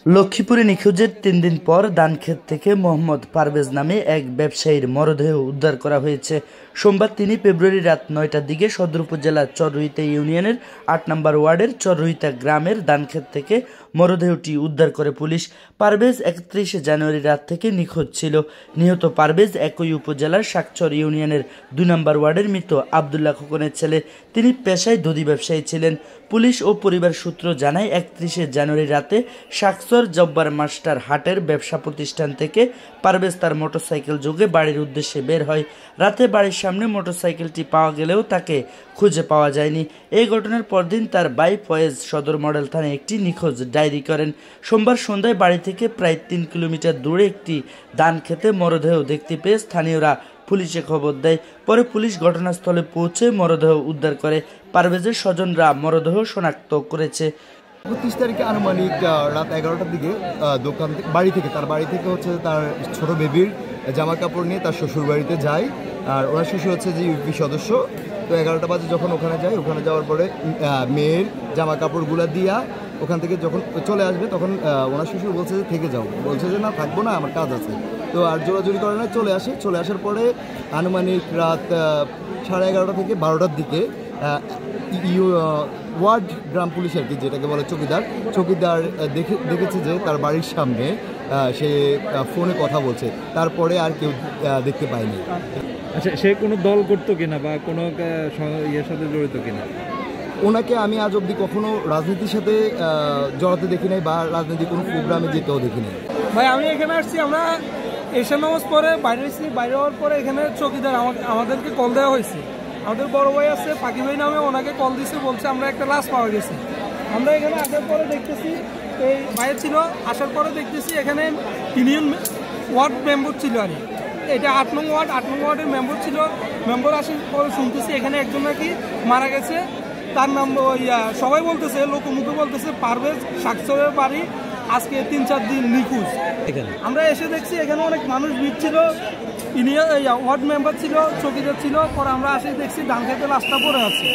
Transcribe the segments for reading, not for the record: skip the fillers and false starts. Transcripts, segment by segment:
লক্ষ্মীপুরে নিখোঁজের ৩ দিন পর ধানক্ষেত থেকে মোহাম্মদ পারভেজ নামে এক ব্যবসায়ীর মরদেহ উদ্ধার করা হয়েছে। সোমবার ৩ ফেব্রুয়ারি রাত ৯টার দিকে সদর উপজেলার চররুইতা ইউনিয়নের ৮ নম্বর ওয়ার্ডের চররুইতা গ্রামের ধানক্ষেত থেকে মরদেহটি উদ্ধার করে পুলিশ। পারভেজ ৩১ জানুয়ারি রাত থেকে নিখোঁজ ছিল। নিহত পারভেজ একই উপজেলার শাকচর ইউনিয়নের ২ নম্বর ওয়ার্ডের মৃত আবদুল্লাহ খোকনের ছেলে। তিনি পেশায় দধি ব্যবসায়ী ছিলেন। পুলিশ ও পরিবার সূত্র জানায় ৩১ জানুয়ারি রাতে শাকচর জব্বার মাস্টার হাটের ব্যবসা প্রতিষ্ঠান থেকে পারভেজ তার মোটরসাইকেল যোগে বাড়ির উদ্দেশ্যে বের হয়। রাতে বাড়ির সামনে মোটরসাইকেলটি পাওয়া গেলেও তাকে খুঁজে পাওয়া যায়নি। এই ঘটনার পরদিন তার ভাই ফয়েজ সদর মডেল থানায় একটি নিখোঁজ ডায়েরি করেন। সোমবার সন্ধ্যায় বাড়ি থেকে প্রায় ৩ কিলোমিটার দূরে একটি ধান খেতে মরদেহ দেখতে পেয়ে স্থানীয়রা পুলিশে খবর দেয়। পরে পুলিশ ঘটনাস্থলে পৌঁছে মরদেহ উদ্ধার করে। পারভেজের স্বজনরা মরদেহ শনাক্ত করেছে। ৩৫ তারিখে আনুমানিক রাত ১১টার দিকে তার বাড়ি থেকে হচ্ছে তার ছোট বেবির জামা কাপড় নিয়ে তার শ্বশুর বাড়িতে যায়। আর ওনার শ্বশুর হচ্ছে যে ইউপি সদস্য। তো ১১টা বাজে যখন ওখানে যায়, ওখানে যাওয়ার পরে মেয়ের জামা কাপড়গুলো দিয়া ওখান থেকে যখন চলে আসবে তখন ওনার শ্বশুর বলছে যে থেকে যাও, বলছে যে না থাকবো না, আমার কাজ আছে। তো আর জোরাজুরি করে না, চলে আসার পরে আনুমানিক রাত 11:30 থেকে 12টার দিকে ওয়ার্ড গ্রাম পুলিশ আর কি, যেটাকে বলে চৌকিদার দেখেছে যে তার বাড়ির সামনে সে ফোনে কথা বলছে। তারপরে আর কেউ দেখতে পায়নি। আচ্ছা, সে কোনো দল করতো কিনা বা কোনো ইয়ের সাথে জড়িত কিনা? ওনাকে আমি আজ অবধি কখনো রাজনীতির সাথে জড়াতে দেখি নাই বা রাজনীতির কোনো প্রোগ্রামে যেতেও দেখি নাই। ভাই আমি এখানে আসছি, আমরা এশা নামাজ পরে বাইরে হওয়ার পরে এখানে চৌকিদার আমাদেরকে কল দেওয়া হয়েছে। আমাদের বড় ভাই আছে পাখি ভাই নামে, ওনাকে কল দিয়েছে, বলছে আমরা একটা লাশ পাওয়া গেছে। আমরা এখানে আসার পরে দেখতেছি এই ভাইয়ের ছিল, আসার পরে দেখতেছি এখানে ইউনিয়ন ওয়ার্ড মেম্বার ছিল আর এটা ৮ নং ওয়ার্ডের মেম্বার ছিল। মেম্বার আসার পরে শুনতেছি এখানে একজন নাকি মারা গেছে। তার নাম সবাই বলতেছে, লোকমুখে বলতেছে পারভেজ, শাকচরের বাড়ি, আজকে ৩-৪ দিন নিখোঁজ। আমরা এসে দেখছি এখানে অনেক মানুষ ভিড় ছিল, ওয়ার্ড মেম্বার ছিল, চৌকিদার ছিল। পরে আমরা আসি দেখছি ধান খেতে লাশটা পড়ে আছে।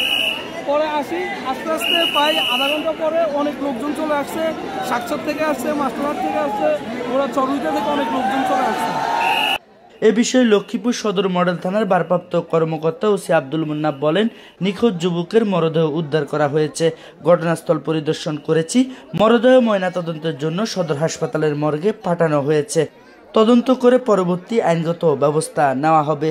পরে আসি আস্তে আস্তে প্রায় আধা ঘন্টা পরে অনেক লোকজন চলে আসছে, শাকচর থেকে আসছে, মাস্টারহাট থেকে আসছে, ওরা চরুইতা থেকে অনেক লোকজন চলে আসছে। এ বিষয়ে লক্ষ্মীপুর সদর মডেল থানার ভারপ্রাপ্ত কর্মকর্তা ওসি আব্দুল মুন্নাফ বলেন, নিখোঁজ যুবকের মরদেহ উদ্ধার করা হয়েছে। ঘটনাস্থল পরিদর্শন করেছি। মরদেহ ময়নাতদন্তের জন্য সদর হাসপাতালের মর্গে পাঠানো হয়েছে। তদন্ত করে পরবর্তী আইনগত ব্যবস্থা নেওয়া হবে।